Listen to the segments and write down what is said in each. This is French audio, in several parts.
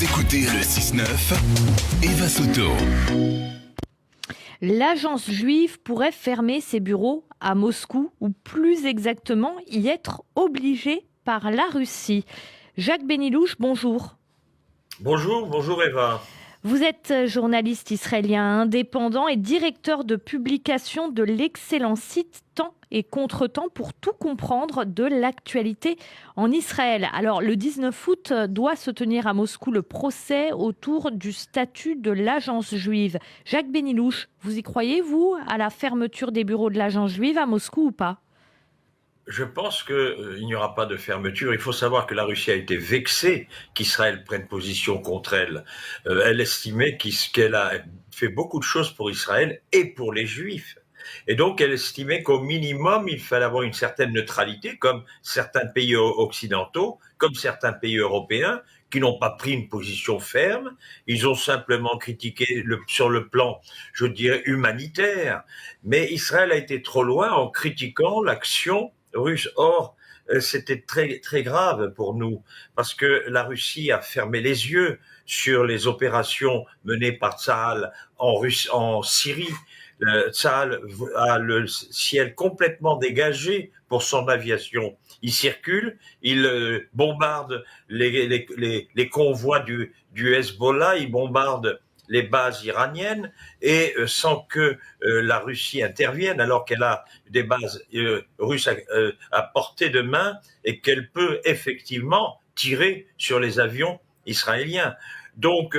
Vous écoutez le 6-9, Eva Soto. L'agence juive pourrait fermer ses bureaux à Moscou, ou plus exactement y être obligée par la Russie. Jacques Benilouche, bonjour. Bonjour Eva. Vous êtes journaliste israélien indépendant et directeur de publication de l'excellent site Temps et Contretemps pour tout comprendre de l'actualité en Israël. Alors, le 19 août doit se tenir à Moscou le procès autour du statut de l'agence juive. Jacques Benilouche, vous y croyez, vous, à la fermeture des bureaux de l'agence juive à Moscou ou pas ? Je pense qu'il n'y aura pas de fermeture. Il faut savoir que la Russie a été vexée qu'Israël prenne position contre elle. Elle estimait qu'elle a fait beaucoup de choses pour Israël et pour les Juifs. Et donc, elle estimait qu'au minimum, il fallait avoir une certaine neutralité, comme certains pays occidentaux, comme certains pays européens, qui n'ont pas pris une position ferme. Ils ont simplement critiqué sur le plan, je dirais, humanitaire. Mais Israël a été trop loin en critiquant l'action russe. Or, c'était très, très grave pour nous, parce que la Russie a fermé les yeux sur les opérations menées par Tsahal en Syrie. Tsahal a le ciel complètement dégagé pour son aviation. Il circule, il bombarde les convois du Hezbollah, il bombarde les bases iraniennes et sans que la Russie intervienne, alors qu'elle a des bases russes à portée de main et qu'elle peut effectivement tirer sur les avions israéliens. Donc,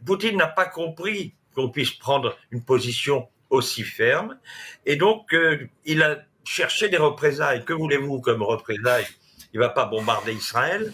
Poutine n'a pas compris qu'on puisse prendre une position aussi ferme et donc il a cherché des représailles. Que voulez-vous comme représailles ? Il ne va pas bombarder Israël,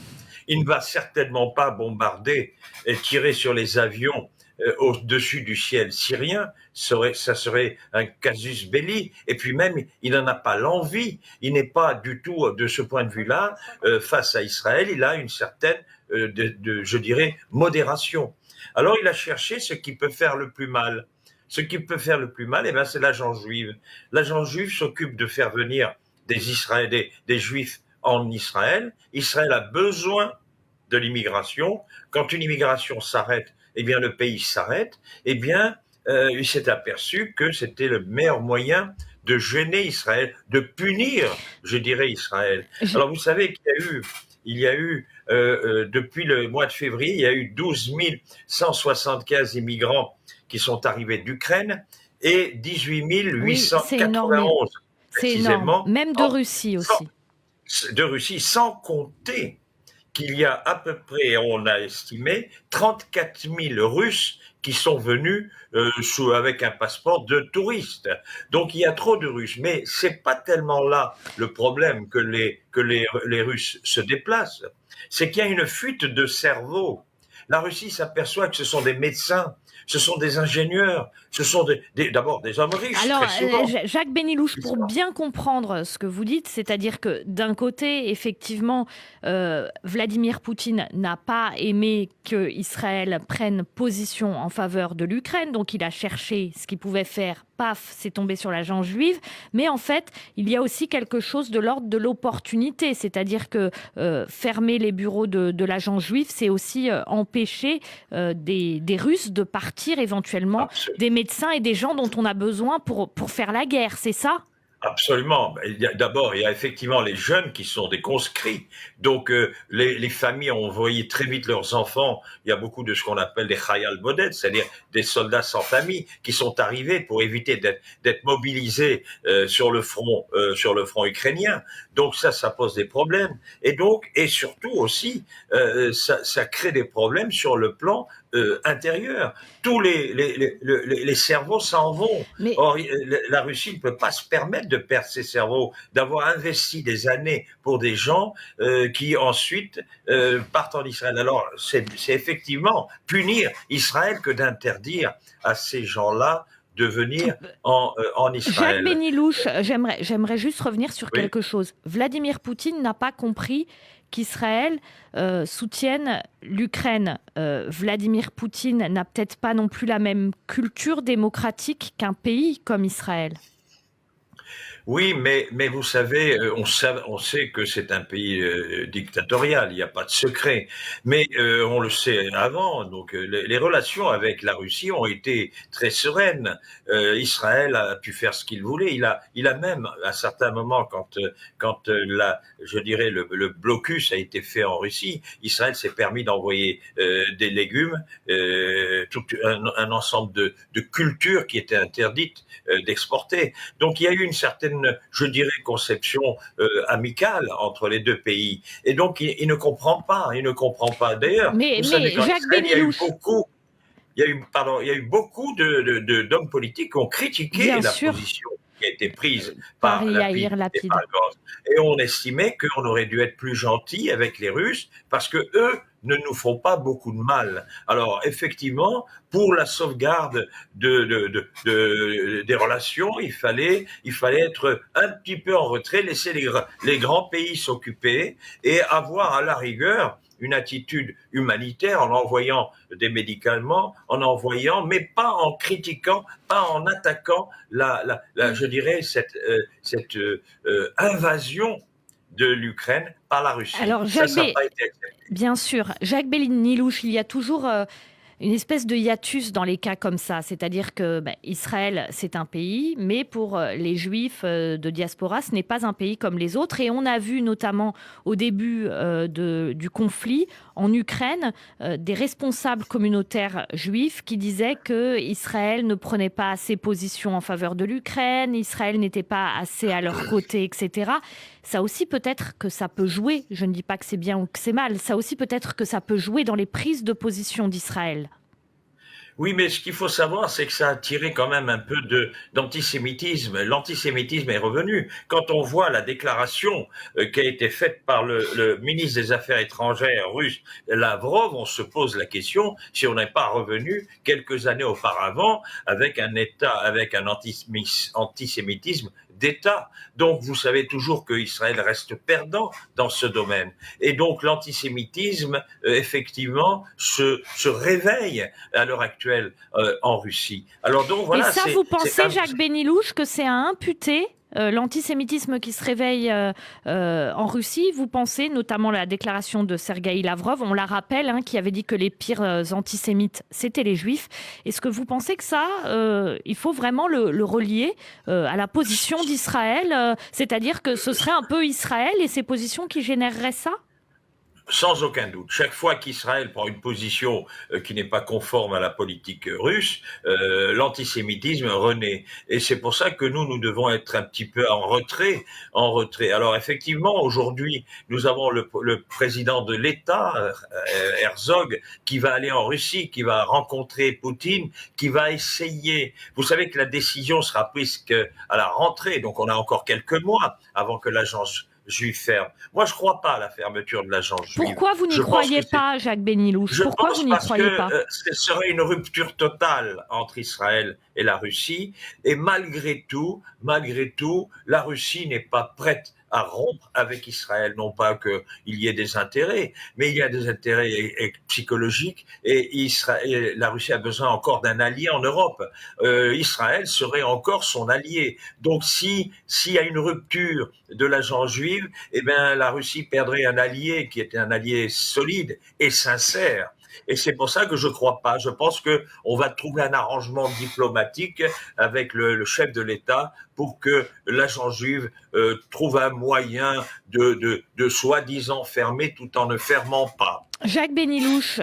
il ne va certainement pas bombarder et tirer sur les avions au-dessus du ciel syrien. Ça serait un casus belli, et puis même il n'en a pas l'envie, il n'est pas du tout de ce point de vue-là face à Israël, il a une certaine je dirais modération. Alors il a cherché ce qui peut faire le plus mal. Ce qui peut faire le plus mal, c'est l'agence juive. L'agence juive s'occupe de faire venir des Juifs en Israël. Israël a besoin de l'immigration. Quand une immigration s'arrête, le pays s'arrête. Il s'est aperçu que c'était le meilleur moyen de gêner Israël, de punir, je dirais, Israël. Alors vous savez qu'il y a eu depuis le mois de février, il y a eu 12 175 immigrants qui sont arrivés d'Ukraine et 18 891 précisément, même de Russie aussi. De Russie, sans compter qu'il y a à peu près, on a estimé, 34 000 Russes qui sont venus avec un passeport de touriste. Donc il y a trop de Russes, mais c'est pas tellement là le problème que les Russes se déplacent, c'est qu'il y a une fuite de cerveau. La Russie s'aperçoit que ce sont des médecins, ce sont des ingénieurs, ce sont d'abord des hommes riches. Alors, très souvent. Jacques Benilouche, pour bien comprendre ce que vous dites, c'est-à-dire que d'un côté, effectivement, Vladimir Poutine n'a pas aimé qu'Israël prenne position en faveur de l'Ukraine, donc il a cherché ce qu'il pouvait faire. Paf, c'est tombé sur l'agence juive. Mais en fait, il y a aussi quelque chose de l'ordre de l'opportunité. C'est-à-dire que fermer les bureaux de l'agence juive, c'est aussi empêcher des Russes de partir éventuellement, Absolument. des médecins et des gens dont on a besoin pour faire la guerre, c'est ça ? Absolument. D'abord, il y a effectivement les jeunes qui sont des conscrits. Donc, les familles ont envoyé très vite leurs enfants. Il y a beaucoup de ce qu'on appelle des chayal boded, c'est-à-dire des soldats sans famille qui sont arrivés pour éviter d'être mobilisés sur le front ukrainien. Donc ça pose des problèmes. Et surtout aussi, ça crée des problèmes sur le plan intérieur. Tous les cerveaux s'en vont. Mais... Or, la Russie ne peut pas se permettre de perdre ses cerveaux, d'avoir investi des années pour des gens qui ensuite partent en Israël. Alors, c'est effectivement punir Israël que d'interdire à ces gens-là de venir en Israël. Jacques Benilouche, j'aimerais juste revenir sur quelque chose. Vladimir Poutine n'a pas compris qu'Israël soutienne l'Ukraine. Vladimir Poutine n'a peut-être pas non plus la même culture démocratique qu'un pays comme Israël. Oui, mais vous savez, on sait que c'est un pays dictatorial, il n'y a pas de secret. Mais on le sait avant, donc les relations avec la Russie ont été très sereines. Israël a pu faire ce qu'il voulait. Il a même, à certains moments, quand je dirais, le blocus a été fait en Russie, Israël s'est permis d'envoyer des légumes, tout un ensemble de cultures qui étaient interdites d'exporter. Donc il y a eu une certaine, je dirais, conception amicale entre les deux pays. Et donc il ne comprend pas, il ne comprend pas. D'ailleurs, vous savez Mais qu'en Jacques Israël, Benyelouch, il y a eu beaucoup d'hommes politiques qui ont critiqué bien la sûr, position qui a été prise par par Yair Lapid et par Lapid. Gantz. Et on estimait qu'on aurait dû être plus gentil avec les Russes parce que eux ne nous font pas beaucoup de mal. Alors effectivement, pour la sauvegarde des relations, il fallait être un petit peu en retrait, laisser les grands pays s'occuper et avoir à la rigueur une attitude humanitaire en envoyant des médicaments, mais pas en critiquant, pas en attaquant je dirais, cette invasion de l'Ukraine par la Russie. Alors, Ça n'a pas été accepté. bien sûr, Jacques Benyelouch, il y a toujours une espèce de hiatus dans les cas comme ça. C'est-à-dire que Israël, c'est un pays, mais pour les Juifs de diaspora, ce n'est pas un pays comme les autres. Et on a vu notamment au début du conflit en Ukraine des responsables communautaires juifs qui disaient que Israël ne prenait pas assez position en faveur de l'Ukraine, Israël n'était pas assez à leur côté, etc. Ça aussi peut-être que ça peut jouer, je ne dis pas que c'est bien ou que c'est mal, ça aussi peut-être que ça peut jouer dans les prises de position d'Israël. Oui, mais ce qu'il faut savoir, c'est que ça a tiré quand même un peu d'antisémitisme. L'antisémitisme est revenu. Quand on voit la déclaration qui a été faite par le ministre des Affaires étrangères russe, Lavrov, on se pose la question si on n'est pas revenu quelques années auparavant avec un antisémitisme d'État. Donc, vous savez toujours qu'Israël reste perdant dans ce domaine. Et donc, l'antisémitisme, effectivement, se réveille à l'heure actuelle en Russie. Alors donc, Et voilà, ça, vous pensez, c'est Jacques Benyelouch, que c'est à imputer l'antisémitisme qui se réveille en Russie? Vous pensez, notamment la déclaration de Sergueï Lavrov, on la rappelle, hein, qui avait dit que les pires antisémites, c'était les juifs. Est-ce que vous pensez que ça, il faut vraiment le relier à la position d'Israël, c'est-à-dire que ce serait un peu Israël et ses positions qui généreraient ça? sans aucun doute. Chaque fois qu'Israël prend une position qui n'est pas conforme à la politique russe, l'antisémitisme renaît. Et c'est pour ça que nous devons être un petit peu en retrait. Alors effectivement, aujourd'hui, nous avons le président de l'État, Herzog, qui va aller en Russie, qui va rencontrer Poutine, qui va essayer. Vous savez que la décision sera prise à la rentrée, donc on a encore quelques mois avant que l'agence juive ferme. Moi, je ne crois pas à la fermeture de l'agence juive. Pourquoi vous n'y croyez pas, Jacques Benyelouch? Pourquoi vous n'y croyez pas? Ce serait une rupture totale entre Israël et la Russie. Et malgré tout, la Russie n'est pas prête à rompre avec Israël. Non pas qu'il y ait des intérêts, mais il y a des intérêts psychologiques et la Russie a besoin encore d'un allié en Europe. Israël serait encore son allié. Donc s'il y a une rupture de l'agence juive, eh bien la Russie perdrait un allié qui était un allié solide et sincère. Et c'est pour ça que je ne crois pas. Je pense qu'on va trouver un arrangement diplomatique avec le chef de l'État pour que l'agence juive trouve un moyen de soi-disant fermer tout en ne fermant pas. Jacques Benyelouch,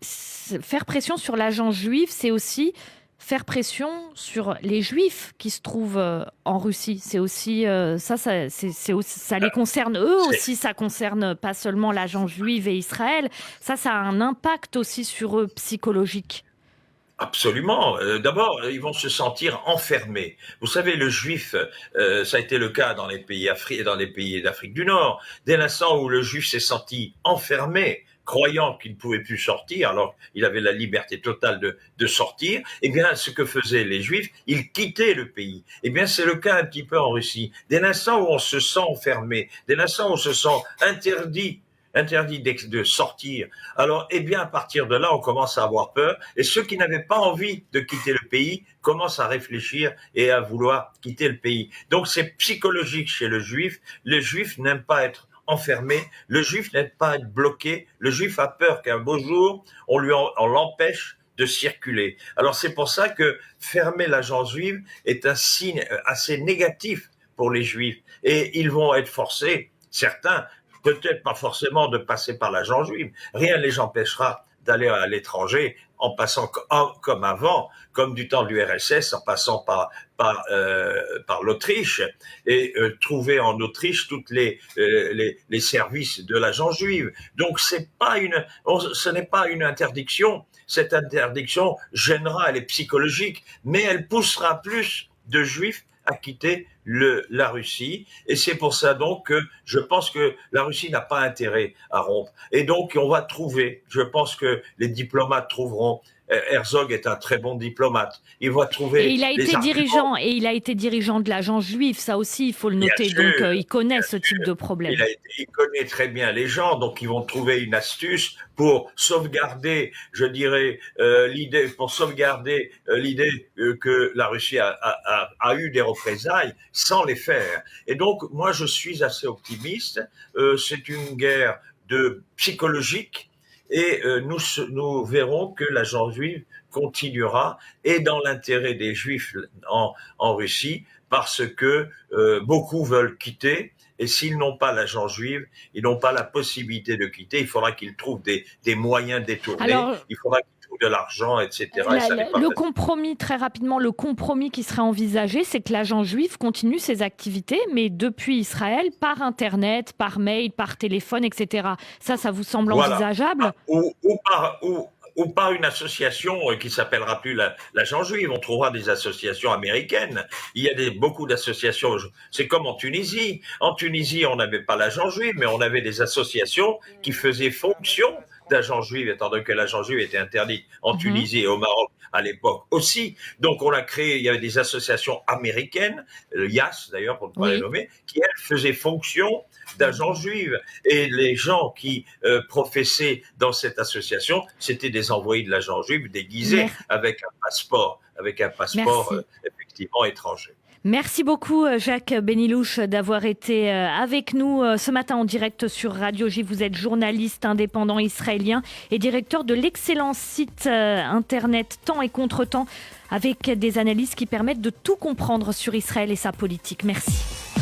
faire pression sur l'agence juive, c'est aussi faire pression sur les Juifs qui se trouvent en Russie. C'est aussi ça les concerne eux aussi. Ça concerne pas seulement l'agence juive et Israël. Ça a un impact aussi sur eux psychologique. Absolument. D'abord, ils vont se sentir enfermés. Vous savez, le juif, ça a été le cas dans les pays d'Afrique du Nord. Dès l'instant où le juif s'est senti enfermé, croyant qu'il ne pouvait plus sortir, alors il avait la liberté totale de sortir, eh bien, ce que faisaient les Juifs, ils quittaient le pays. Eh bien, c'est le cas un petit peu en Russie. Dès l'instant où on se sent enfermé, dès l'instant où on se sent interdit interdit de sortir. Alors, eh bien, à partir de là, on commence à avoir peur. Et ceux qui n'avaient pas envie de quitter le pays commencent à réfléchir et à vouloir quitter le pays. Donc, c'est psychologique chez le juif. Le juif n'aime pas être enfermé. Le juif n'aime pas être bloqué. Le juif a peur qu'un beau jour, on l'empêche de circuler. Alors, c'est pour ça que fermer l'agence juive est un signe assez négatif pour les juifs. Et ils vont être forcés, certains, peut-être pas forcément de passer par l'agence juive. Rien ne les empêchera d'aller à l'étranger en passant comme avant, comme du temps de l'URSS, en passant par l'Autriche et trouver en Autriche toutes les services de l'agence juive. Donc ce n'est pas une interdiction. Cette interdiction gênera, elle est psychologique, mais elle poussera plus de juifs à quitter la Russie. Et c'est pour ça donc que je pense que la Russie n'a pas intérêt à rompre. Et donc on va trouver, je pense que les diplomates trouveront. Herzog est un très bon diplomate. Il va trouver. Et il a été dirigeant de l'agence juive, ça aussi il faut le noter. Donc il connaît ce type de problème. Il connaît très bien les gens, donc ils vont trouver une astuce pour sauvegarder, je dirais, l'idée que la Russie a eu des représailles sans les faire. Et donc moi je suis assez optimiste. C'est une guerre psychologique. Et nous verrons que l'agence juive continuera et dans l'intérêt des juifs en Russie parce que beaucoup veulent quitter et s'ils n'ont pas l'agence juive, ils n'ont pas la possibilité de quitter. Il faudra qu'ils trouvent des moyens détournés. Il faudra qu'ils trouvent de l'argent, etc. Le compromis, très rapidement, le compromis qui serait envisagé, c'est que l'agence juive continue ses activités, mais depuis Israël, par Internet, par mail, par téléphone, etc. Ça vous semble envisageable ? Ou par une association qui s'appellera plus l'agence juive. On trouvera des associations américaines. Il y a beaucoup d'associations. C'est comme en Tunisie. En Tunisie, on n'avait pas l'agence juive, mais on avait des associations qui faisaient fonction d'agence juive, étant donné que l'agence juive était interdite en Tunisie et au Maroc à l'époque aussi. Donc on a créé, il y avait des associations américaines, le IAS d'ailleurs pour ne pas les nommer, qui elles faisaient fonction d'agence juive. Et les gens qui professaient dans cette association, c'était des envoyés de l'agence juive déguisés avec un passeport effectivement étranger. Merci beaucoup Jacques Benilouche d'avoir été avec nous ce matin en direct sur Radio J. Vous êtes journaliste indépendant israélien et directeur de l'excellent site internet Temps et Contretemps avec des analyses qui permettent de tout comprendre sur Israël et sa politique. Merci.